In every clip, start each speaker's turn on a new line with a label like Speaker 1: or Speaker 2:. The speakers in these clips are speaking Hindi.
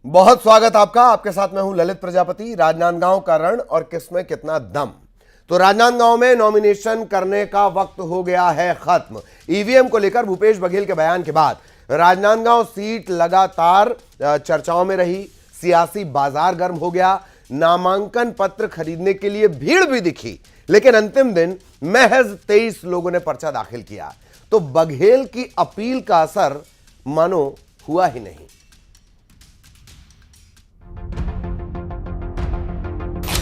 Speaker 1: बहुत स्वागत आपका। आपके साथ मैं हूं ललित प्रजापति। राजनांदगांव का रण और किसमें कितना दम। तो राजनांदगांव में नॉमिनेशन करने का वक्त हो गया है खत्म। ईवीएम को लेकर भूपेश बघेल के बयान के बाद राजनांदगांव सीट लगातार चर्चाओं में रही। सियासी बाजार गर्म हो गया। नामांकन पत्र खरीदने के लिए भीड़ भी दिखी, लेकिन अंतिम दिन महज 23 लोगों ने पर्चा दाखिल किया। तो बघेल की अपील का असर मानो हुआ ही नहीं।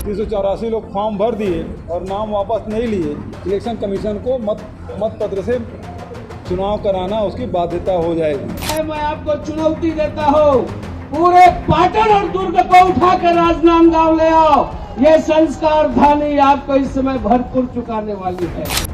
Speaker 2: 384 लोग फॉर्म भर दिए और नाम वापस नहीं लिए। इलेक्शन कमीशन को मत पत्र से चुनाव कराना उसकी बाध्यता हो जाएगी।
Speaker 3: मैं आपको चुनौती देता हूँ, पूरे पाटन और दुर्ग को उठाकर राजनांदगांव ले आओ। ये संस्कार धानी आपको इस समय भरपूर चुकाने वाली है।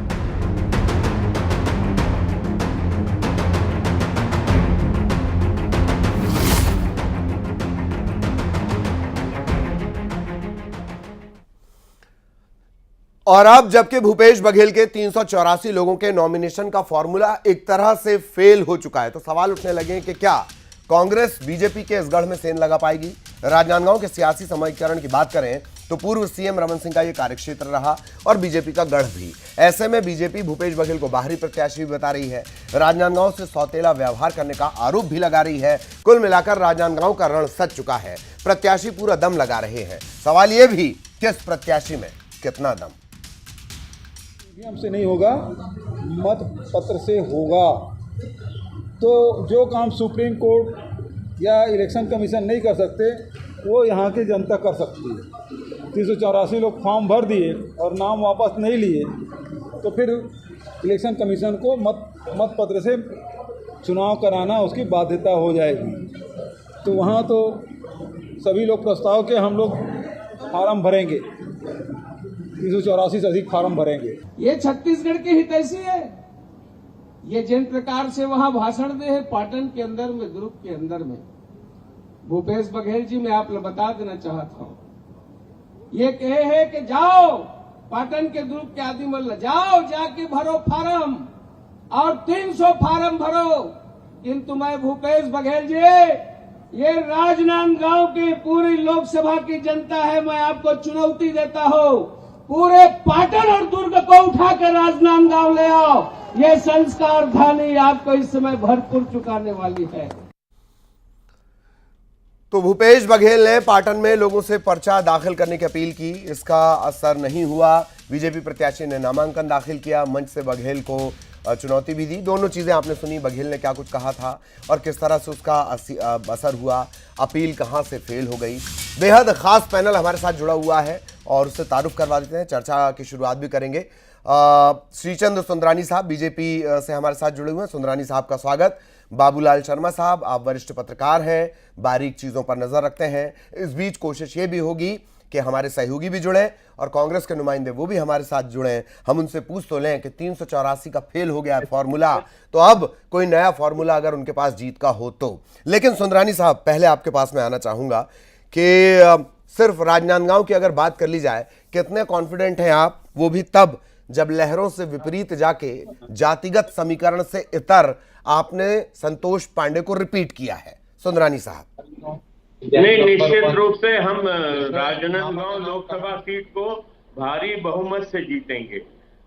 Speaker 1: और अब जबकि भूपेश बघेल के 384 लोगों के नॉमिनेशन का फॉर्मूला एक तरह से फेल हो चुका है, तो सवाल उठने लगे कि क्या कांग्रेस बीजेपी के इस गढ़ में सेंध लगा पाएगी। राजनांदगांव के सियासी समीकरण की बात करें तो पूर्व सीएम रमन सिंह का यह कार्यक्षेत्र रहा और बीजेपी का गढ़ भी। ऐसे में बीजेपी भूपेश बघेल को बाहरी प्रत्याशी भी बता रही है। राजनांदगांव से सौतेला व्यवहार करने का आरोप भी लगा रही है। कुल मिलाकर राजनांदगांव का रण सज चुका है। प्रत्याशी पूरा दम लगा रहे हैं। सवाल यह भी, किस प्रत्याशी में कितना दम।
Speaker 2: ईवीएम से नहीं होगा, मत पत्र से होगा। तो जो काम सुप्रीम कोर्ट या इलेक्शन कमीशन नहीं कर सकते वो यहाँ की जनता कर सकती है। 384 लोग फॉर्म भर दिए और नाम वापस नहीं लिए, तो फिर इलेक्शन कमीशन को मत पत्र से चुनाव कराना उसकी बाध्यता हो जाएगी। तो वहाँ तो सभी लोग प्रस्ताव के हम लोग फार्म भरेंगे, 384 से अधिक फार्म भरेंगे।
Speaker 3: ये छत्तीसगढ़ की हितैषी है। ये जिन प्रकार से वहां भाषण दे है पाटन के अंदर में, ग्रुप के अंदर में, भूपेश बघेल जी मैं आप बता देना चाहता हूं, ये कहे है कि जाओ पाटन के ग्रुप के आदमी मल्ल जाओ, जाके भरो फार्म और 300 फार्म भरो। किंतु मैं भूपेश बघेल जी, ये राजनांदगांव की पूरी लोकसभा की जनता है, मैं आपको चुनौती देता हूं, पूरे पाटन और दुर्ग को उठाकर राजनांदगांव ले आओ। ये संस्कार धानी आपको इस समय भरपूर चुकाने वाली है।
Speaker 1: तो भूपेश बघेल ने पाटन में लोगों से पर्चा दाखिल करने की अपील की, इसका असर नहीं हुआ। बीजेपी प्रत्याशी ने नामांकन दाखिल किया, मंच से बघेल को चुनौती भी दी। दोनों चीजें आपने सुनी, बघेल ने क्या कुछ कहा था और किस तरह से उसका असर हुआ, अपील कहां से फेल हो गई। बेहद खास पैनल हमारे साथ जुड़ा हुआ है और उससे तारुफ करवा देते हैं, चर्चा की शुरुआत भी करेंगे। श्रीचंद सुंदरानी साहब बीजेपी से हमारे साथ जुड़े हुए हैं। सुंदरानी साहब का स्वागत। बाबूलाल शर्मा साहब, आप वरिष्ठ पत्रकार हैं, बारीक चीजों पर नजर रखते हैं। इस बीच कोशिश ये भी होगी कि हमारे सहयोगी भी जुड़े और कांग्रेस के नुमाइंदे वो भी हमारे साथ जुड़े। हम उनसे पूछ तो लें कि 384 का फेल हो गया है फॉर्मूला, तो अब कोई नया फॉर्मूला अगर उनके पास जीत का हो तो। लेकिन सुंदरानी साहब, पहले आपके पास मैं आना चाहूंगा कि सिर्फ राजनांदगांव की अगर बात कर ली जाए, कितने कॉन्फिडेंट हैं आप, वो भी तब जब लहरों से विपरीत जाके जातिगत समीकरण से इतर आपने संतोष पांडे को रिपीट किया है। सुंदरानी साहब।
Speaker 4: नहीं, निश्चित रूप से हम राजनांदगांव लोकसभा सीट को भारी बहुमत से जीतेंगे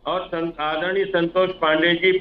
Speaker 4: और आदरणीय संतोष पांडे जी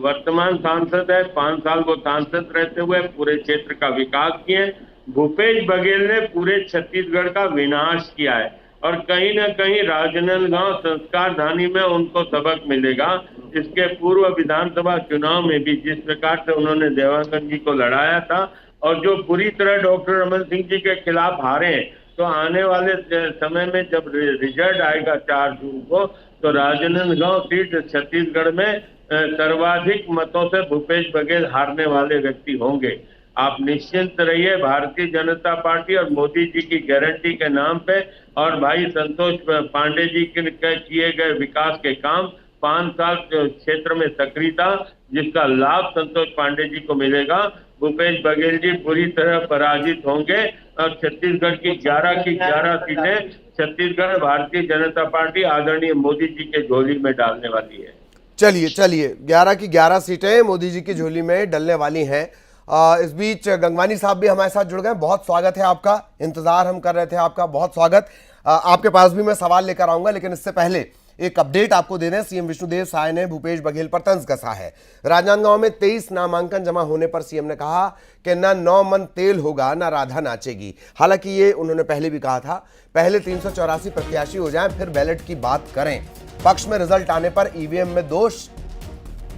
Speaker 4: वर्तमान सांसद है, 5 साल को सांसद रहते हुए पूरे क्षेत्र का विकास किए। भूपेश बघेल ने पूरे छत्तीसगढ़ का विनाश किया है और कहीं ना कहीं राजनांदगांव संस्कार धानी में उनको सबक मिलेगा। इसके पूर्व विधानसभा चुनाव में भी जिस प्रकार से उन्होंने देवांगन जी को लड़ाया था और जो पूरी तरह डॉक्टर रमन सिंह जी के खिलाफ हारे, तो आने वाले समय में जब रिजल्ट आएगा 4 जून को, तो राजनांदगांव सीट छत्तीसगढ़ में सर्वाधिक मतों से भूपेश बघेल हारने वाले व्यक्ति होंगे। आप निश्चिंत रहिए, भारतीय जनता पार्टी और मोदी जी की गारंटी के नाम पे और भाई संतोष पांडे जी के किए गए विकास के काम, 5 साल क्षेत्र में सक्रियता, जिसका लाभ संतोष पांडे जी को मिलेगा। भूपेश बघेल जी पूरी तरह पराजित होंगे और छत्तीसगढ़ की 11 की 11 सीटें छत्तीसगढ़ भारतीय जनता पार्टी आदरणीय मोदी जी के झोली में डालने वाली है।
Speaker 1: चलिए 11 की 11 सीटें मोदी जी की झोली में डलने वाली हैं। इस बीच गंगवानी साहब भी हमारे साथ जुड़ गए। बहुत स्वागत है आपका, इंतजार हम कर रहे थे आपका, बहुत स्वागत। आपके पास भी मैं सवाल लेकर आऊंगा, लेकिन इससे पहले एक अपडेट आपको दे दें। सीएम विष्णुदेव साय ने भूपेश बघेल पर तंज कसा है। राजनांदगांव में 23 नामांकन जमा होने पर सीएम ने कहा कि ना 9 मन तेल होगा ना राधा नाचेगी। हालांकि ये उन्होंने पहले भी कहा था, पहले 384 प्रत्याशी हो जाएं फिर बैलेट की बात करें। पक्ष में रिजल्ट आने पर ईवीएम में दोष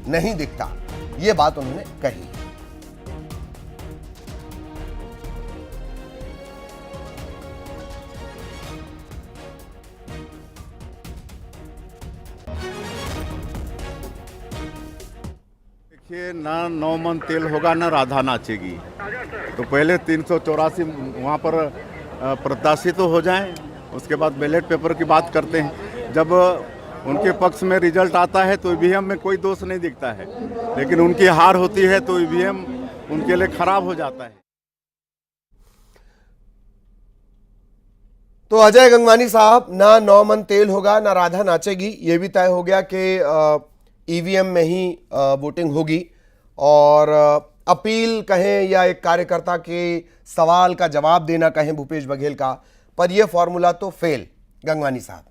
Speaker 1: नहीं दिखता, ये बात उन्होंने कही।
Speaker 5: देखिए, ना 9 मन तेल होगा ना राधा नाचेगी। तो पहले 384 वहाँ पर प्रत्याशी तो हो जाएं, उसके बाद बैलेट पेपर की बात करते हैं। जब उनके पक्ष में रिजल्ट आता है तो ईवीएम में कोई दोष नहीं दिखता है, लेकिन उनकी हार होती है तो ईवीएम उनके लिए खराब हो जाता है।
Speaker 1: तो अजय गंगवानी साहब, ना 9 मन तेल होगा ना राधा नाचेगी, ये भी तय हो गया कि ईवीएम में ही वोटिंग होगी। और अपील कहें या एक कार्यकर्ता के सवाल का जवाब देना कहें भूपेश बघेल का, पर यह फॉर्मूला तो फेल। गंगवानी साहब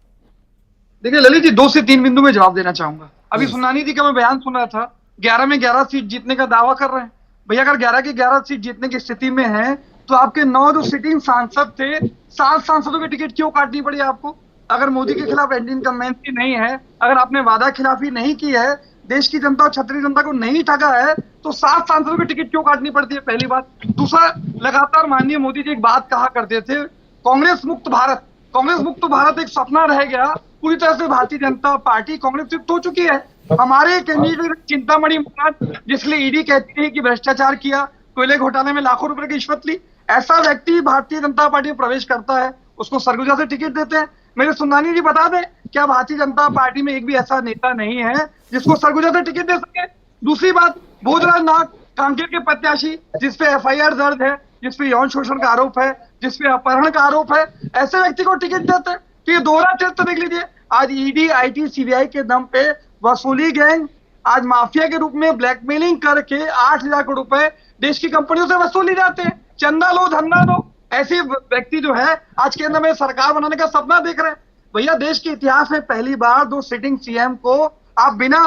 Speaker 6: देखिए ललित जी, 2 से 3 बिंदु में जवाब देना चाहूंगा। अभी सुनानी जी का मैं बयान सुन रहा था, 11 में 11 सीट जीतने का दावा कर रहे हैं। भैया अगर 11 की 11 सीट जीतने की स्थिति में है तो आपके 9 जो सिटिंग सांसद थे, 7 सांसदों की टिकट क्यों काटनी पड़ी आपको? अगर मोदी के खिलाफ एंटी इनकम्बेंसी नहीं है, अगर आपने वादा खिलाफी नहीं की है, देश की जनता और क्षत्रिय जनता को नहीं ठगा है, तो 7 सांसदों की टिकट क्यों काटनी पड़ती है? पहली बात। दूसरा, लगातार माननीय मोदी जी एक बात कहा करते थे, कांग्रेस मुक्त भारत। कांग्रेस मुक्त भारत एक सपना रह गया। पूरी तरह से भारतीय जनता पार्टी कांग्रेस मुक्त हो चुकी है। हमारे कैंडिडेट चिंतामणि महाराज, जिसके लिए ईडी कहती है कि भ्रष्टाचार किया, कोयले घोटाले में लाखों रुपए की रिश्वत ली, ऐसा व्यक्ति भारतीय जनता पार्टी में प्रवेश करता है, उसको सरगुजा से टिकट देते हैं। मेरे सुंदानी जी बता दें, क्या भारतीय जनता पार्टी में एक भी ऐसा नेता नहीं है जिसको सरगुजा से टिकट दे सके? दूसरी बात, भोजराज नाग कांकेर के प्रत्याशी, जिसपे एफआईआर दर्ज है, जिसपे यौन शोषण का आरोप है, जिसपे अपहरण का आरोप है, ऐसे व्यक्ति को टिकट देते हैं। तो ये दोहरा टेस्ट देख लीजिए। आज ईडी, आईटी, सीबीआई के दम पे वसूली गैंग आज माफिया के रूप में ब्लैकमेलिंग करके 8,000 करोड़ रुपए देश की कंपनियों से वसूली जाते हैं। चंदा लो, धंधा लो। ऐसे व्यक्ति जो है आज केंद्र में सरकार बनाने का सपना देख रहे हैं। भैया देश के इतिहास में पहली बार 2 सिटिंग सीएम को आप बिना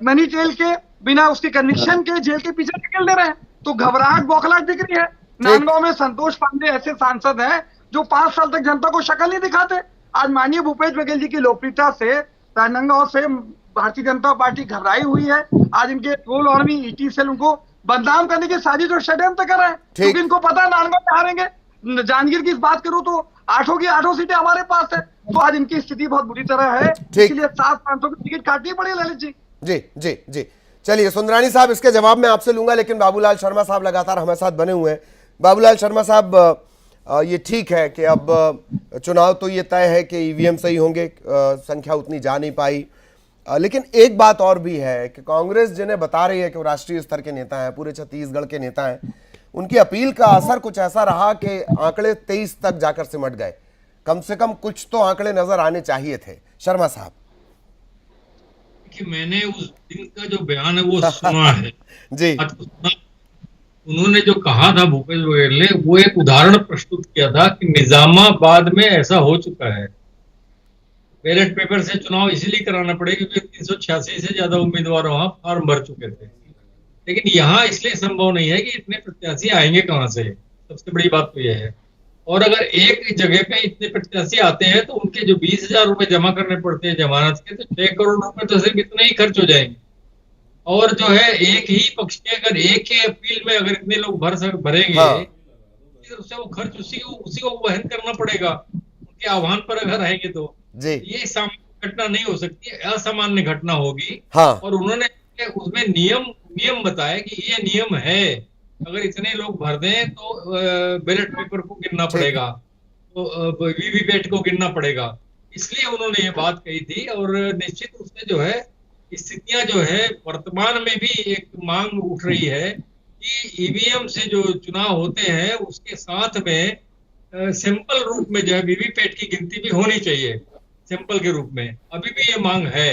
Speaker 6: मनी ट्रेल के, बिना उसके कन्विक्शन के जेल के पीछे निकल दे रहे हैं, तो घबराहट बौखलाहट दिख रही है। नांदगांव में संतोष पांडे ऐसे सांसद हैं जो 5 साल तक जनता को शक्ल नहीं दिखाते। आज माननीय भूपेश बघेल जी की लोकप्रियता से राजनांदगांव से भारतीय जनता पार्टी घबराई हुई है। आज इनके ट्रोल आर्मी, ईटी सेल उनको बदनाम करने की साजिश और षड्यंत्र कर रहे हैं, क्योंकि इनको पता है नांदगांव में हारेंगे। जांजगीर की बात करूं तो 8 की 8 सीटें हमारे पास है। तो आज इनकी स्थिति बहुत बुरी तरह है, इसलिए 7 सांसदों की टिकट काटनी पड़ी ललित जी।
Speaker 1: जी। चलिए सुंदरानी साहब, इसके जवाब मैं आपसे लूंगा, लेकिन बाबूलाल शर्मा साहब लगातार हमारे साथ बने हुए हैं। बाबूलाल शर्मा साहब, ये ठीक है कि अब चुनाव तो ये तय है कि ईवीएम सही होंगे, संख्या उतनी जा नहीं पाई, लेकिन एक बात और भी है कि कांग्रेस जिन्हें बता रही है कि वो राष्ट्रीय स्तर के नेता हैं, पूरे छत्तीसगढ़ के नेता हैं, उनकी अपील का असर कुछ ऐसा रहा कि आंकड़े 23 तक जाकर सिमट गए। कम से कम कुछ तो आंकड़े नजर आने चाहिए थे। शर्मा साहब
Speaker 7: कि मैंने उस दिन का जो बयान है वो सुना है
Speaker 1: जी।
Speaker 7: उन्होंने जो कहा था भूपेश बघेल ने, वो एक उदाहरण प्रस्तुत किया था कि निजामाबाद में ऐसा हो चुका है। बैलेट पेपर से चुनाव इसलिए कराना पड़ेगा क्योंकि 386 से ज्यादा उम्मीदवार वहां फॉर्म भर चुके थे, लेकिन यहाँ इसलिए संभव नहीं है कि इतने प्रत्याशी आएंगे कहाँ से। सबसे बड़ी बात तो यह है। और अगर एक जगह पे इतने प्रत्याशी आते हैं तो उनके जो 20,000 रुपए जमा करने पड़ते हैं जमानत के, तो 6 करोड़ रुपए तो सिर्फ इतने ही खर्च हो जाएंगे। और जो है एक ही पक्ष के, अगर एक के अपील में अगर इतने लोग भरेंगे तो वो खर्च उसी को वहन करना पड़ेगा। उनके आह्वान पर अगर आएंगे तो ये सामान्य घटना नहीं हो सकती, असामान्य घटना होगी। और उन्होंने उसमें नियम बताया कि ये नियम है, अगर इतने लोग भर दें तो बैलेट पेपर को गिनना पड़ेगा, तो वीवीपैट को गिनना पड़ेगा। इसलिए उन्होंने ये बात कही थी। और निश्चित रूप से जो है स्थितियां जो है वर्तमान में भी एक मांग उठ रही है कि ईवीएम से जो चुनाव होते हैं उसके साथ में सिंपल रूप में जो है वीवीपैट की गिनती भी होनी चाहिए, सिंपल के रूप में। अभी भी ये मांग है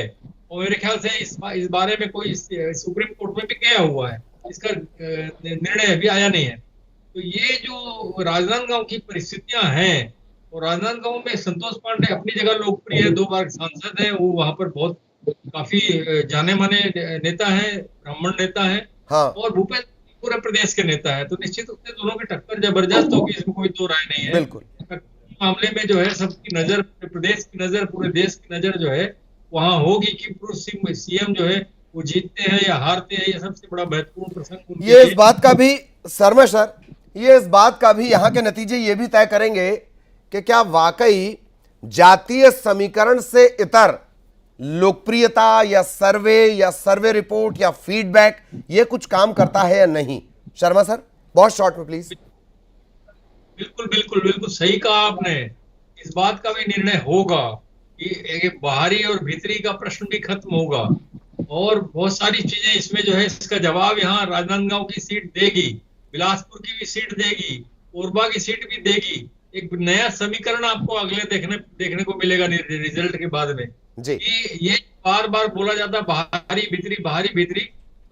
Speaker 7: और मेरे ख्याल से इस बारे में कोई सुप्रीम कोर्ट में भी गया हुआ है। इसका निर्णय अभी आया नहीं है। तो ये जो राजनांदगांव की परिस्थितियां हैं, और राजनांदगांव में संतोष पांडे अपनी जगह लोकप्रिय है, 2 बार सांसद है, वो वहां पर बहुत काफी जाने माने नेता है, ब्राह्मण नेता है,
Speaker 1: हाँ
Speaker 7: और भूपेश पूरे प्रदेश के नेता है। तो निश्चित रूप से दोनों की टक्कर जबरदस्त होगी, इसमें कोई दो राय नहीं है।
Speaker 1: बिल्कुल।
Speaker 7: मामले में जो है सबकी नजर, प्रदेश की नजर, पूरे देश की नजर जो है वहां होगी कि पूर्व सीएम जो है वो जीतते हैं या हारते हैं। ये सबसे बड़ा महत्वपूर्ण प्रसंग उनके
Speaker 1: ये इस
Speaker 7: लिए।
Speaker 1: बात का भी शर्मा सर, ये इस बात का भी यहाँ के नतीजे ये भी तय करेंगे कि क्या वाकई जातीय समीकरण से इतर लोकप्रियता या सर्वे रिपोर्ट या फीडबैक ये कुछ काम करता है या नहीं। शर्मा सर बहुत शॉर्ट में प्लीज।
Speaker 7: बिल्कुल बिल्कुल बिल्कुल सही कहा आपने। इस बात का भी निर्णय होगा कि बाहरी और भीतरी का प्रश्न भी खत्म होगा, और बहुत सारी चीजें इसमें जो है इसका जवाब यहाँ राजनांदगांव की सीट देगी, बिलासपुर की भी सीट देगी, कोरबा की सीट भी देगी। एक नया समीकरण आपको अगले देखने को मिलेगा रिजल्ट के बाद में
Speaker 1: जी।
Speaker 7: कि ये बार बार बोला जाता बाहरी भीतरी,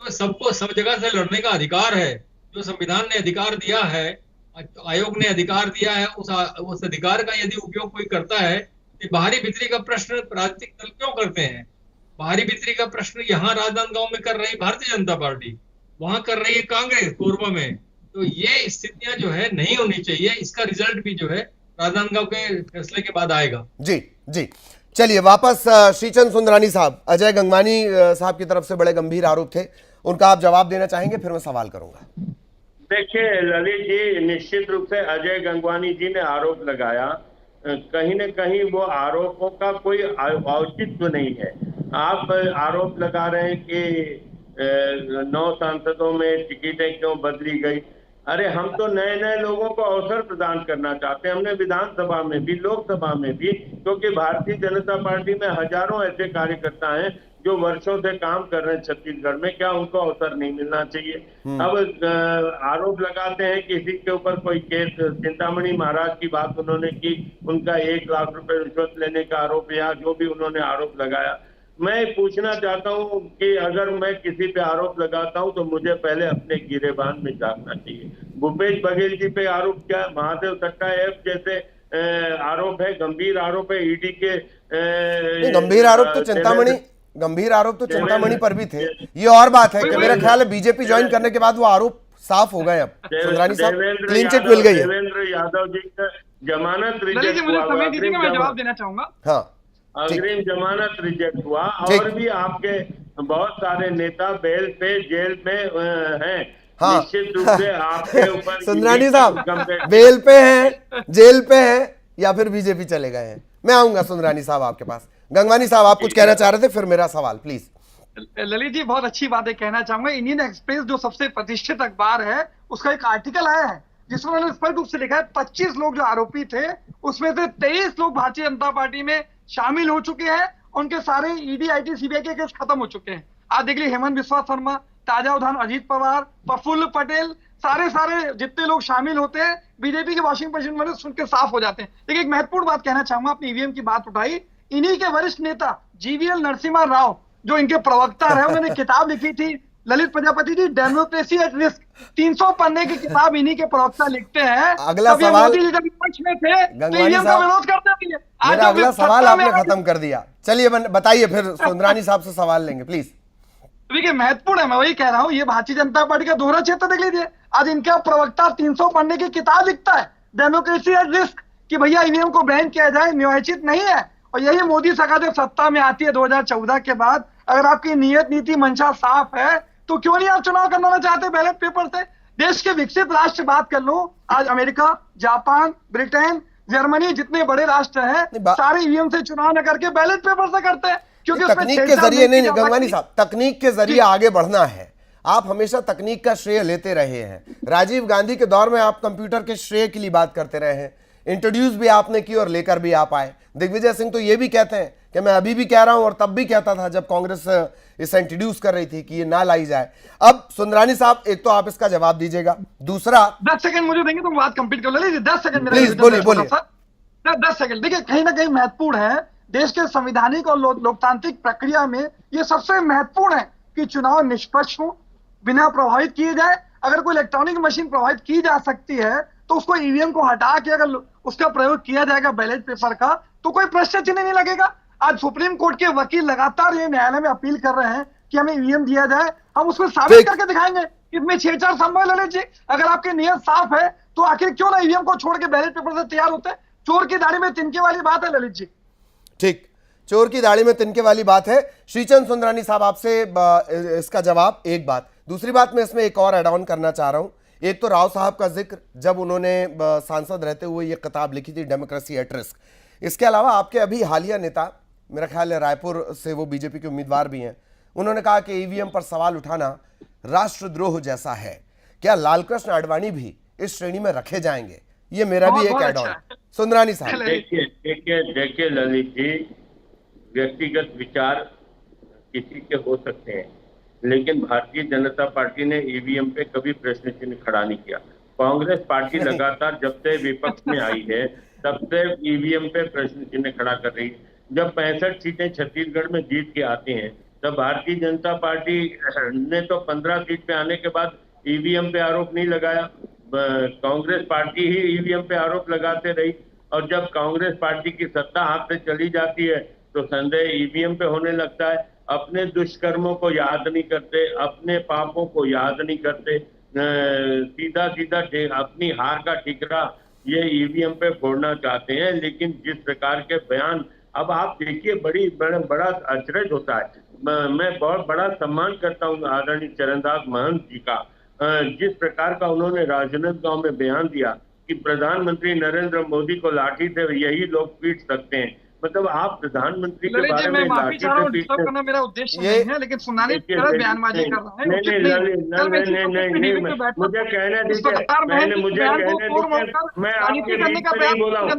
Speaker 7: तो सबको सब जगह से लड़ने का अधिकार है। जो संविधान ने अधिकार दिया है, आयोग ने अधिकार दिया है, उस अधिकार का यदि उपयोग कोई करता है तो बाहरी भीतरी का प्रश्न राजनीतिक दल क्यों करते हैं? बाहरी भीतरी का प्रश्न यहाँ राजनांदगांव में कर रही भारतीय जनता पार्टी, वहां कर रही है कांग्रेस कोरबा में। तो ये स्थितियां जो है नहीं होनी चाहिए। इसका रिजल्ट भी जो है राजनांदगांव के फैसले के बाद आएगा।
Speaker 1: जी जी। चलिए वापस श्रीचंद सुंदरानी साहब, अजय गंगवानी साहब की तरफ से बड़े गंभीर आरोप थे, उनका आप जवाब देना चाहेंगे, फिर मैं सवाल करूंगा।
Speaker 4: देखिए ललित जी, निश्चित रूप से अजय गंगवानी जी ने आरोप लगाया, कहीं न कहीं वो आरोपों का कोई औचित्य नहीं है। आप आरोप लगा रहे हैं कि 9 सांसदों में टिकटें क्यों बदली गई। अरे हम तो नए नए लोगों को अवसर प्रदान करना चाहते हैं। हमने विधानसभा में भी, लोकसभा में भी, क्योंकि भारतीय जनता पार्टी में हजारों ऐसे कार्यकर्ता हैं जो वर्षों से काम कर रहे हैं छत्तीसगढ़ में, क्या उनको अवसर नहीं मिलना चाहिए? अब आरोप लगाते हैं किसी के ऊपर कोई केस, चिंतामणि महाराज की बात उन्होंने की, उनका 1 लाख रुपए रिश्वत लेने का आरोप, या जो भी उन्होंने आरोप लगाया। मैं पूछना चाहता हूं कि अगर मैं किसी पे आरोप लगाता हूं तो मुझे पहले अपने गिरेबान में झांकना चाहिए। भूपेश बघेल जी पे आरोप क्या है? महादेव सट्टा ऐप जैसे आरोप है, गंभीर आरोप है ईडी के।
Speaker 1: गंभीर आरोप तो चिंतामणि पर भी थे। ये और बात है कि मेरा ख्याल है बीजेपी ज्वाइन करने के बाद वो आरोप साफ हो गए। अब सुंदरानी साहब क्लीन चिट मिल गई है।
Speaker 4: देवेंद्र यादव जी का जमानत रिजेक्ट
Speaker 6: मुझे
Speaker 4: हुआ,
Speaker 6: समय दीजिए, मैं जवाब देना चाहूंगा।
Speaker 1: हाँ,
Speaker 4: अग्रिम जमानत रिजेक्ट हुआ, और भी आपके बहुत सारे नेता बेल पे जेल में हैं।
Speaker 1: हाँ।
Speaker 4: निश्चित रूप से आपके ऊपर
Speaker 1: सुंदरानी साहब बेल पे हैं, जेल पे हैं, या फिर बीजेपी चले गए हैं? मैं आऊंगा सुंदरानी साहब आपके पास। गंगवानी साहब आप कुछ कहना चाह रहे थे, फिर मेरा सवाल प्लीज।
Speaker 6: ललित जी बहुत अच्छी बातें कहना चाहूंगा। इंडियन एक्सप्रेस जो सबसे प्रतिष्ठित अखबार है, उसका एक आर्टिकल आया है जिसमें उन्होंने स्पष्ट रूप से लिखा है 25 लोग जो आरोपी थे उसमें से 23 लोग भारतीय जनता पार्टी में शामिल हो चुके हैं। उनके सारे ईडी, आईटी, सीबीआई के केस खत्म हो चुके हैं। आप देख लीजिए हेमंत बिस्वा शर्मा, ताजा उदाहरण अजीत पवार, प्रफुल्ल पटेल, सारे जितने लोग शामिल होते हैं बीजेपी के वॉशिंग मशीन में सुन के साफ हो जाते हैं। लेकिन एक महत्वपूर्ण बात कहना चाहूंगा, आपने ईवीएम की बात उठाई, इन्हीं के वरिष्ठ नेता जीवीएल नरसिम्हा राव जो इनके प्रवक्ता रहे, उन्होंने किताब लिखी थी Lalit Prajapati ji, democracy at risk. 300 पन्ने की किताब इन्हीं के प्रवक्ता लिखते हैं।
Speaker 1: अगला सवाल,
Speaker 6: मोदी जी जब विपक्ष में थे तो ईवीएम का विरोध करते थे।
Speaker 1: मेरा अगला सवाल आपने खत्म कर दिया। चलिए बताइए, फिर सुंदरानी साहब से सवाल लेंगे प्लीज।
Speaker 6: देखिए महत्वपूर्ण है, मैं वही कह रहा हूँ, ये भारतीय जनता पार्टी का दोहरा क्षेत्र देख लीजिए। आज इनका प्रवक्ता 300 पन्ने की किताब लिखता है डेमोक्रेसी एट रिस्क कि भैया ईवीएम को बैन किया जाए, न्यायोचित नहीं है। और यही मोदी सरकार जब सत्ता में आती है 2014 के बाद, अगर आपकी नियत नीति मंशा साफ है तो क्यों नहीं आप चुनाव करवाना चाहते बैलेट पेपर से? देश के विकसित राष्ट्र बात कर लो, आज अमेरिका, जापान, ब्रिटेन, जर्मनी जितने बड़े राष्ट्र हैं सारे ईवीएम से चुनाव न करके बैलेट पेपर से करते हैं, क्योंकि
Speaker 1: तकनीक के जरिए नहीं। गंगवानी साहब तकनीक के जरिए आगे बढ़ना है। आप हमेशा तकनीक का श्रेय लेते रहे हैं। राजीव गांधी के दौर में आप कंप्यूटर के श्रेय के लिए बात करते रहे हैं, इंट्रोड्यूस भी आपने की और लेकर भी आप आए। दिग्विजय सिंह तो ये भी कहते हैं कि मैं अभी भी कह रहा हूं और तब भी कहता था जब कांग्रेस इसे इंट्रोड्यूस कर रही थी कि ये ना लाई जाए। अब सुंदरानी साहब एक तो आप इसका जवाब दीजिएगा, दूसरा
Speaker 6: 10 सेकंड मुझे देंगे तो बात कंप्लीट कर लीजिए। 10 सेकंड
Speaker 1: प्लीज बोलिए।
Speaker 6: 10 सेकंड। देखिए कहीं ना कहीं महत्वपूर्ण है, देश के संवैधानिक और लोकतांत्रिक प्रक्रिया में ये सबसे महत्वपूर्ण है कि चुनाव निष्पक्ष हो, बिना प्रभावित किए जाए। अगर कोई इलेक्ट्रॉनिक मशीन प्रभावित की जा सकती है तो उसको ईवीएम को हटा के अगर उसका प्रयोग किया जाएगा बैलेट पेपर का, तो कोई प्रश्न चिन्ह नहीं लगेगा। आज सुप्रीम कोर्ट के वकील लगातार ये न्यायालय में अपील कर रहे हैं कि हमें ईवीएम दिया जाए, हम उसको साबित करके दिखाएंगे। इसमें छेड़छाड़ संभव है ललित जी? अगर आपकी नीयत साफ है तो आखिर क्यों ना ईवीएम को छोड़ के बैलेट पेपर से तैयार होते? चोर की दाढ़ी में तिनके वाली बात है ललित जी।
Speaker 1: ठीक, चोर की दाढ़ी में तिनके वाली बात है। श्रीचंद सुंदरानी साहब, आपसे इसका जवाब। एक बात, दूसरी बात मैं इसमें एक और ऐड ऑन करना चाह रहा हूं। एक तो राव साहब का जिक्र, जब उन्होंने सांसद रहते हुए ये किताब लिखी थी डेमोक्रेसी एट रिस्क। इसके अलावा आपके अभी हालिया नेता, मेरा ख्याल है रायपुर से वो बीजेपी के उम्मीदवार भी हैं, उन्होंने कहा कि ईवीएम पर सवाल उठाना राष्ट्रद्रोह जैसा है। क्या लालकृष्ण आडवाणी भी इस श्रेणी में रखे जाएंगे? ये मेरा भी एक ऐड ऑन। सुंदरानी साहब,
Speaker 4: देखिए ललित जी, व्यक्तिगत विचार किसी के हो सकते हैं, लेकिन भारतीय जनता पार्टी ने ईवीएम पे कभी प्रश्न चिन्ह खड़ा नहीं किया। कांग्रेस पार्टी लगातार जब से विपक्ष में आई है तब से ईवीएम पे प्रश्न चिन्ह खड़ा कर रही है। जब 65 सीटें छत्तीसगढ़ में जीत के आते हैं तब भारतीय जनता पार्टी ने तो 15 सीट पे आने के बाद ईवीएम पे आरोप नहीं लगाया। कांग्रेस पार्टी ही ईवीएम पे आरोप लगाते रही, और जब कांग्रेस पार्टी की सत्ता हाथ से चली जाती है तो संदेह ईवीएम पे होने लगता है। अपने दुष्कर्मों को याद नहीं करते, अपने पापों को याद नहीं करते, सीधा सीधा अपनी हार का ठिकरा ये ईवीएम पे फोड़ना चाहते हैं। लेकिन जिस प्रकार के बयान, अब आप देखिए, बड़ा अचरज होता है। मैं बहुत बड़ा सम्मान करता हूँ आदरणीय चरणदास महंत जी का, जिस प्रकार का उन्होंने राजनांदगांव में बयान दिया कि प्रधानमंत्री नरेंद्र मोदी को लाठी से यही लोग पीट सकते हैं। मतलब आप प्रधानमंत्री के बारे में
Speaker 6: माफी चाह रहा हूँ, डिस्टर्ब करना मेरा उद्देश्य नहीं है, लेकिन सुनाने की तरह बयानबाजी कर रहा है।
Speaker 4: नहीं, मुझे कहने दीजिए, मैं आपके बीच में नहीं बोला हूँ,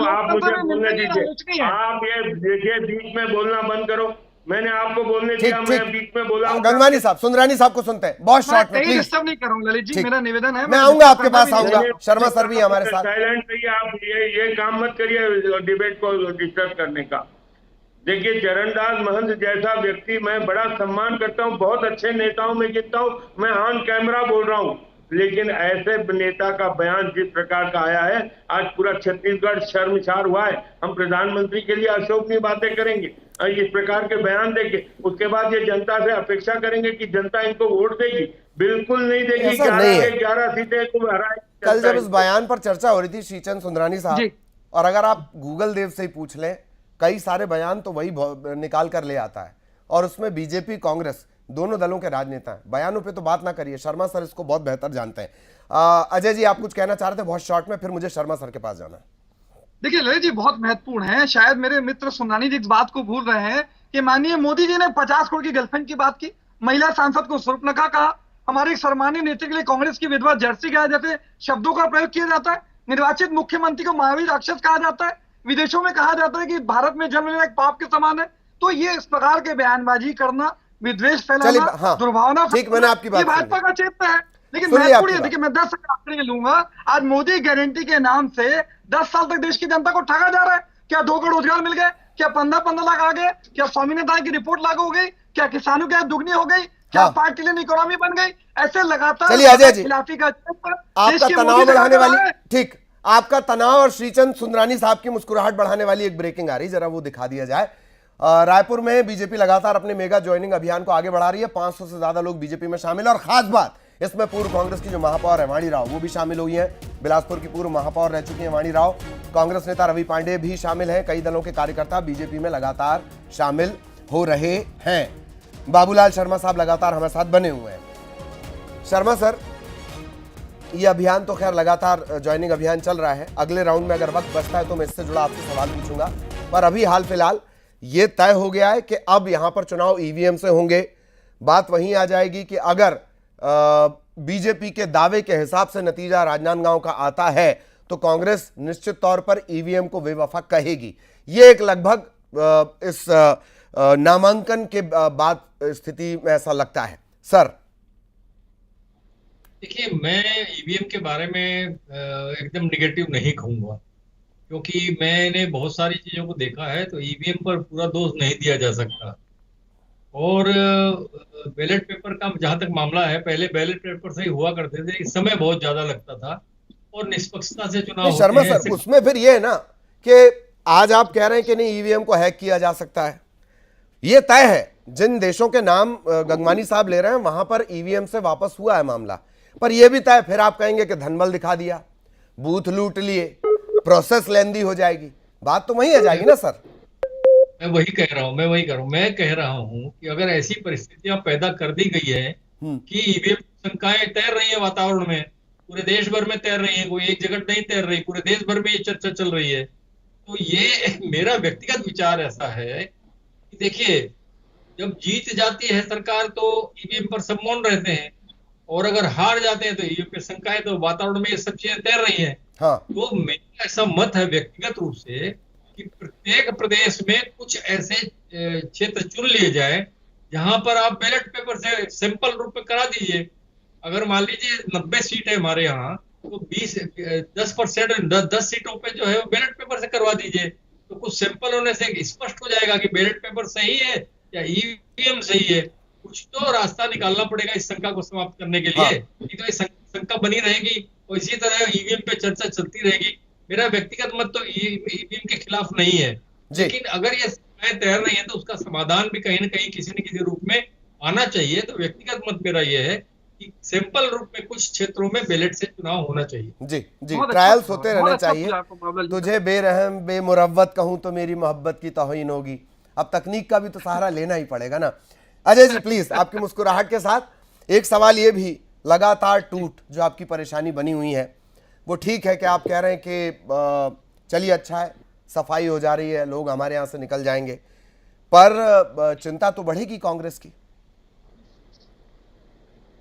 Speaker 4: आप मुझे बोलने दीजिए। आप ये देखिए, बीच में बोलना बंद करो। मैंने आपको बोलने दिया, मैं बीच में बोला हूं।
Speaker 1: गंगवानी साहब, सुंदरानी साहब को सुनते हैं बहुत शॉर्ट में, प्लीज।
Speaker 6: डिस्टर्ब नहीं कर रहा हूं ललित जी, मेरा निवेदन है।
Speaker 1: मैं आऊंगा आपके पास, आऊंगा। शर्मा सर भी हमारे साथ।
Speaker 4: साइलेंट रहिए आप, ये काम मत करिए डिबेट को डिस्टर्ब करने का। देखिए, चरणदास महंत जैसा व्यक्ति मैं बड़ा सम्मान करता हूं, बहुत अच्छे नेताओं में गिनता हूं, मैं ऑन कैमरा बोल रहा हूं। लेकिन ऐसे नेता का बयान जिस प्रकार का आया है, आज पूरा छत्तीसगढ़ शर्मसार हुआ है। हम प्रधानमंत्री के लिए अशोभनीय बातें करेंगे, इस प्रकार के बयान देंगे, उसके बाद ये जनता से अपेक्षा करेंगे कि जनता इनको वोट देगी? बिल्कुल नहीं देगी। 11 सीटें तुम हराएंगे।
Speaker 1: कल जब इस बयान पर चर्चा हो रही थी श्रीचंद सुंदरानी साहब, और अगर आप गूगल देव से ही पूछ लें, कई सारे बयान तो वही निकाल कर ले आता है, और उसमें बीजेपी कांग्रेस दोनों दलों के राजनेता हैं। बयानों पे तो बात ना करिए, शर्मा सर इसको बहुत बेहतर जानते हैं। अजय जी, आप कुछ कहना चाह रहे थे बहुत शॉर्ट में, फिर मुझे शर्मा सर के पास जाना है।
Speaker 6: देखिए ललित जी, बहुत महत्वपूर्ण है। शायद मेरे मित्र सुंदरानी जी इस बात को भूल रहे हैं कि माननीय मोदी जी ने 50 करोड़ की गर्लफ्रेंड की बात की, महिला सांसद को शूर्पणखा कहा, हमारे सम्मानीय नेता के लिए कांग्रेस की विधवा जर्सी कहा जैसे शब्दों का प्रयोग किया जाता है, निर्वाचित मुख्यमंत्री को महावीर राक्षस कहा जाता है, विदेशों में कहा जाता है कि भारत में जन्म लेना एक पाप के समान है। तो ये इस प्रकार के बयानबाजी करना, विद्वेष फैलाना, दुर्भावना,
Speaker 1: मैंने आपकी बात
Speaker 6: भाजपा का क्षेत्र है। लेकिन महत्वपूर्ण, देखिए मैं 10 आंकड़े लूंगा। आज मोदी गारंटी के नाम से 10 साल तक देश की जनता को ठगा जा रहा है। क्या 2 करोड़ रोजगार मिल गए? क्या 15 लाख आ गए? क्या स्वामीनाथन की रिपोर्ट लागू हो गई? क्या किसानों की आय दुगनी हो गई? क्या 5 ट्रिलियन इकोनॉमी बन गई? ऐसे लगातार खिलाफी का
Speaker 1: आपका तनाव बढ़ाने वाली, ठीक, आपका तनाव और श्रीचंद सुंदरानी साहब की मुस्कुराहट बढ़ाने वाली एक ब्रेकिंग आ रही, जरा वो दिखा दिया जाए। रायपुर में बीजेपी लगातार अपने मेगा ज्वाइनिंग अभियान को आगे बढ़ा रही है। 500 से ज्यादा लोग बीजेपी में शामिल है, और खास बात इसमें पूर्व कांग्रेस की जो महापौर है वाणी राव, वो भी शामिल हुई हैं। बिलासपुर की पूर्व महापौर रह चुकी हैं वाणी राव। कांग्रेस नेता रवि पांडे भी शामिल हैं। कई दलों के कार्यकर्ता बीजेपी में लगातार शामिल हो रहे हैं। बाबूलाल शर्मा साहब लगातार हमारे साथ बने हुए हैं। शर्मा सर, ये अभियान तो खैर लगातार ज्वाइनिंग अभियान चल रहा है। अगले राउंड में अगर वक्त बचता है तो मैं इससे जुड़ा आपसे सवाल पूछूंगा, पर अभी हाल फिलहाल ये तय हो गया है कि अब यहां पर चुनाव ईवीएम से होंगे। बात वहीं आ जाएगी कि अगर बीजेपी के दावे के हिसाब से नतीजा राजनांदगांव का आता है तो कांग्रेस निश्चित तौर पर ईवीएम को बेवफा कहेगी। ये एक लगभग इस नामांकन के बाद स्थिति में ऐसा लगता है। सर
Speaker 7: देखिए, मैं ईवीएम के बारे में एकदम निगेटिव नहीं कहूंगा, क्योंकि मैंने बहुत सारी चीजों को देखा है। तो ईवीएम पर पूरा दोष नहीं दिया जा सकता। और बैलेट पेपर का जहां तक मामला है, पहले बैलेट पेपर से ही हुआ करते थे, इस समय बहुत ज्यादा लगता था और निष्पक्षता से चुनाव
Speaker 1: नहीं
Speaker 7: होते
Speaker 1: शर्मा
Speaker 7: हैं।
Speaker 1: सर, उसमें फिर ये है ना कि आज आप कह रहे हैं कि नहीं ईवीएम को हैक किया जा सकता है, ये तय है। जिन देशों के नाम गंगवानी साहब ले रहे हैं वहां पर ईवीएम से वापस हुआ है मामला, पर यह भी तय फिर आप कहेंगे कि धनबल दिखा दिया, बूथ लूट लिए, प्रोसेस लेंदी हो जाएगी, बात तो वही आ जाएगी ना सर।
Speaker 7: मैं वही कह रहा हूँ, मैं कह रहा हूँ कि अगर ऐसी परिस्थितियां पैदा कर दी गई है कि ईवीएम शंकाएं तैर रही है वातावरण में, पूरे देश भर में तैर रही है, कोई एक जगह नहीं तैर रही, पूरे देश भर में ये चर्चा चल रही है, तो ये मेरा व्यक्तिगत विचार ऐसा है कि देखिए, जब जीत जाती है सरकार तो ईवीएम पर सब मौन रहते हैं, और अगर हार जाते हैं तो ईवीएम पे शंकाएं, तो वातावरण में ये सब चीजें तैर रही हैं।
Speaker 1: हाँ
Speaker 7: तो मेरा ऐसा मत है व्यक्तिगत रूप से कि प्रत्येक प्रदेश में कुछ ऐसे क्षेत्र चुन लिए जाए जहां पर आप बैलेट पेपर से सिंपल रूप में करा दीजिए। अगर मान लीजिए 90 सीट है हमारे यहाँ, तो 10% 10 सीटों पे जो है वो बैलेट पेपर से करवा दीजिए, तो कुछ सिंपल होने से स्पष्ट हो जाएगा कि बैलेट पेपर सही है या ईवीएम सही है। कुछ तो रास्ता निकालना पड़ेगा इस शंका को समाप्त करने के लिए, नहीं तो ये शंका बनी रहेगी और इसी तरह ईवीएम पे चर्चा चलती रहेगी। मेरा व्यक्तिगत मत तो ईवीएम के खिलाफ नहीं है, लेकिन अगर ये समस्याएं तैर रही है तो उसका समाधान भी कहीं ना कहीं किसी न किसी रूप में आना चाहिए। तो व्यक्तिगत मत मेरा ये है कि सिंपल रूप में कुछ क्षेत्रों में बैलेट से चुनाव होना चाहिए।
Speaker 1: जी जी,
Speaker 6: बहुत अच्छा
Speaker 1: ट्रायल्स
Speaker 6: सवाल,
Speaker 1: होते
Speaker 6: बहुत
Speaker 1: रहने
Speaker 6: अच्छा
Speaker 1: चाहिए।
Speaker 6: पूछा आपको बाबला जी।
Speaker 1: तुझे बेरहम बेमुरव्वत कहूं तो मेरी मोहब्बत की तौहीन होगी। अब तकनीक का भी तो सहारा लेना ही पड़ेगा ना। अजय जी प्लीज, आपकी मुस्कुराहट के साथ एक सवाल ये भी, लगातार टूट जो आपकी परेशानी बनी हुई है, वो ठीक है कि आप कह रहे हैं कि चलिए अच्छा है, सफाई हो जा रही है, लोग हमारे यहाँ से निकल जाएंगे, पर चिंता तो बढ़ेगी कांग्रेस की।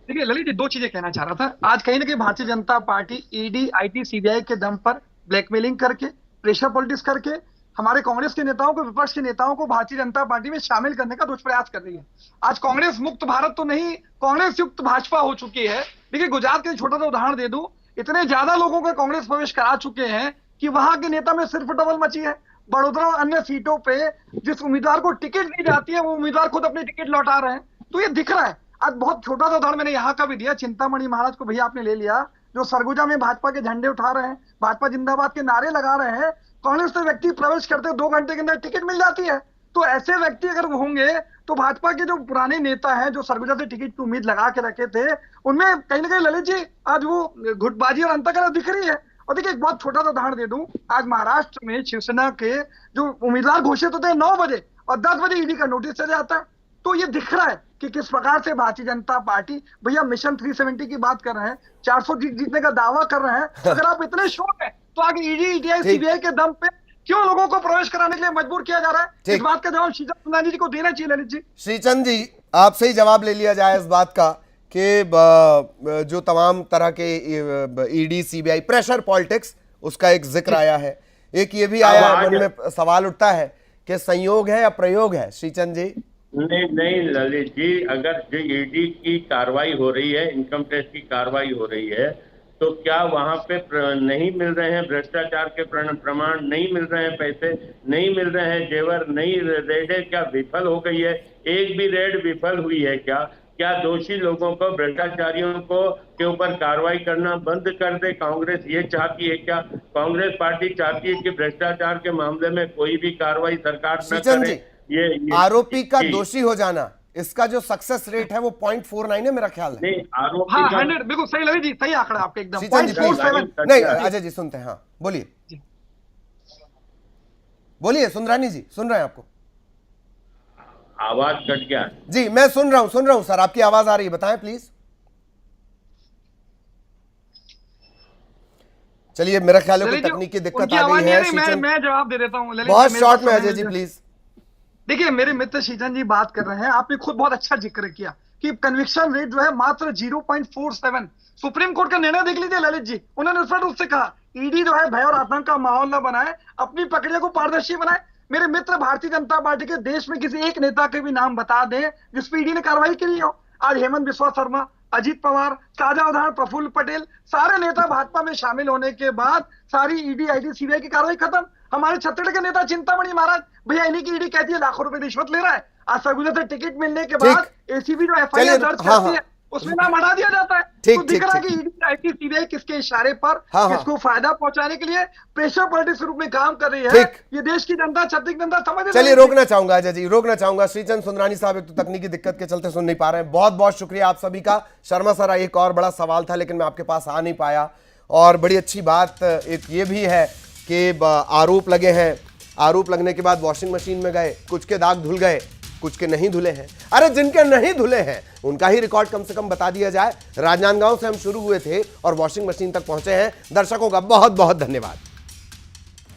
Speaker 6: देखिए ललित जी, दो चीजें कहना चाह रहा था। आज कहीं ना कहीं Bharatiya Janata party ED, IT, CBI के दम पर ब्लैकमेलिंग करके, प्रेशर पॉलिटिक्स करके हमारे कांग्रेस के नेताओं को, विपक्ष के नेताओं को भारतीय जनता पार्टी में शामिल करने का दुष्प्रयास कर रही है। आज कांग्रेस मुक्त भारत तो नहीं, कांग्रेस युक्त भाजपा हो चुकी है। देखिए गुजरात का छोटा सा उदाहरण दे दूं, इतने ज्यादा लोगों को कांग्रेस प्रवेश करा चुके हैं कि वहां के नेता में सिर्फ डबल मची है। बड़ोदरा और अन्य सीटों पे जिस उम्मीदवार को टिकट दी जाती है वो उम्मीदवार खुद अपनी टिकट लौटा रहे हैं। तो ये दिख रहा है। आज बहुत छोटा सा उदाहरण मैंने यहाँ का भी दिया, चिंतामणि महाराज को भैया आपने ले लिया, जो सरगुजा में भाजपा के झंडे उठा रहे हैं, भाजपा जिंदाबाद के नारे लगा रहे हैं। कांग्रेस के व्यक्ति प्रवेश करते 2 घंटे के अंदर टिकट मिल जाती है। तो ऐसे व्यक्ति अगर होंगे तो भाजपा के जो पुराने नेता हैं, जो सरगुजा से टिकट की उम्मीद लगा के रखे थे, उनमें कहीं ना कहीं ललित जी आज वो गुटबाजी और अंतकलह दिख रही है। और देखिए एक बहुत छोटा सा उदाहरण दे दूं, आज महाराष्ट्र में शिवसेना के जो उम्मीदवार घोषित होते हैं 9 बजे और 10 बजे ईडी का नोटिस चले जाता है। तो ये दिख रहा है कि किस प्रकार से भारतीय जनता पार्टी, भैया मिशन 370 की बात कर रहे हैं, 400 जीतने का दावा कर रहे हैं। अगर आप इतने श्योर हैं तो आगे ईडी, ईटीआई, सीबीआई के दम पे क्यों लोगों को प्रवेश कराने के लिए मजबूर किया जा रहा है? इस बात का जवाब श्रीचंद सुंदरानी जी को देना चाहिए। ललित जी,
Speaker 1: श्रीचंद जी, आपसे ही जवाब ले लिया जाए इस बात का कि जो तमाम तरह के ईडी, सीबीआई, प्रेशर पॉलिटिक्स, उसका एक जिक्र आया है। एक ये भी आया है, मन में सवाल उठता है कि संयोग है या प्रयोग है। श्रीचंद जी,
Speaker 4: नहीं ललित जी, अगर जो ईडी की कार्रवाई हो रही है, इनकम टैक्स की कार्रवाई हो रही है, तो क्या वहां पे नहीं मिल रहे हैं भ्रष्टाचार के प्रमाण, नहीं मिल रहे हैं पैसे, नहीं मिल रहे हैं जेवर, नहीं रेडें क्या विफल हो गई है? एक भी रेड विफल हुई है क्या? क्या दोषी लोगों को, भ्रष्टाचारियों को के ऊपर कार्रवाई करना बंद कर दे कांग्रेस? ये चाहती है क्या? कांग्रेस पार्टी चाहती है कि भ्रष्टाचार के मामले में कोई भी कार्रवाई सरकार न करे? ये
Speaker 1: आरोपी का दोषी हो जाना, इसका जो सक्सेस रेट है वो 0.49 है मेरा ख्याल है।
Speaker 4: नहीं, आरोपी
Speaker 6: हाँ,
Speaker 4: का
Speaker 6: 100 बिल्कुल सही ललित जी, सही आंकड़ा आपके एकदम।
Speaker 1: श्रीचंद जी,
Speaker 6: 0.47
Speaker 1: नहीं अजय जी सुनते हैं, हाँ बोलिए बोलिए, सुंदरानी जी सुन रहे हैं आपको।
Speaker 4: आवाज कट गया
Speaker 1: जी, मैं सुन रहा हूं सर, आपकी आवाज आ रही है, बताएं प्लीज। चलिए, मेरा ख्याल है कि तकनीकी दिक्कत आ गई है।
Speaker 6: मैं जवाब दे देता हूँ
Speaker 1: बहुत शॉर्ट में अजय जी प्लीज।
Speaker 6: देखिए मेरे मित्र श्रीचंद जी बात कर रहे हैं, आपने खुद बहुत अच्छा जिक्र किया कि कन्विक्शन रेट जो है मात्र 0.47। सुप्रीम कोर्ट का निर्णय देख लीजिए ललित जी, उन्होंने स्पष्ट रूप से कहा ईडी जो है भय और आतंक का माहौल न बनाए, अपनी प्रक्रिया को पारदर्शी बनाए। मेरे मित्र भारतीय जनता पार्टी के देश में किसी एक नेता के भी नाम बता दें जिसपे ईडी ने कार्रवाई की हो। आज हेमंत बिस्वा शर्मा, अजीत पवार, ताजा उदाहरण प्रफुल्ल पटेल, सारे नेता भाजपा में शामिल होने के बाद सारी ईडी, आईटी, सीबीआई की कार्रवाई खत्म। हमारे छत्तीसगढ़ के नेता चिंतामणि महाराज, भैया इन्हीं की ईडी कहती है लाखों रुपए रिश्वत ले रहा है। आज सरगुजा से टिकट मिलने के बाद एसीबी जो एफआईआर
Speaker 1: चलिए,
Speaker 6: दर्ज
Speaker 1: हाँ,
Speaker 6: करती है उसमें नाम हटा दिया जाता है।
Speaker 1: ठीक,
Speaker 6: तो दिख
Speaker 1: ठीक,
Speaker 6: रहा है
Speaker 1: ठीक।
Speaker 6: कि ईडी आईटी सीबीआई किसके इशारे पर
Speaker 1: हाँ, हाँ।
Speaker 6: किसको फायदा पहुंचाने के लिए प्रेशर पॉलिटिक्स के रूप में काम कर रही है।
Speaker 1: ठीक।
Speaker 6: ये देश की जनता, छत्तीस जनता समझ रही
Speaker 1: चलिए
Speaker 6: है।
Speaker 1: रोकना चाहूंगा अजय जी, रोकना चाहूंगा। श्रीचंद सुंदरानी साहब एक तो तकनीकी दिक्कत के चलते सुन नहीं पा रहे हैं। बहुत बहुत शुक्रिया आप सभी का। शर्मा सर, एक और बड़ा सवाल था लेकिन मैं आपके पास आ नहीं पाया, और बड़ी अच्छी बात एक ये भी है कि आरोप लगे हैं, आरोप लगने के बाद वॉशिंग मशीन में गए, कुछ के दाग धुल गए, कुछ के नहीं धुले हैं। अरे जिनके नहीं धुले हैं उनका ही रिकॉर्ड कम से कम बता दिया जाए। राजनांदगांव से हम शुरू हुए थे और वॉशिंग मशीन तक पहुंचे हैं। दर्शकों का बहुत बहुत धन्यवाद।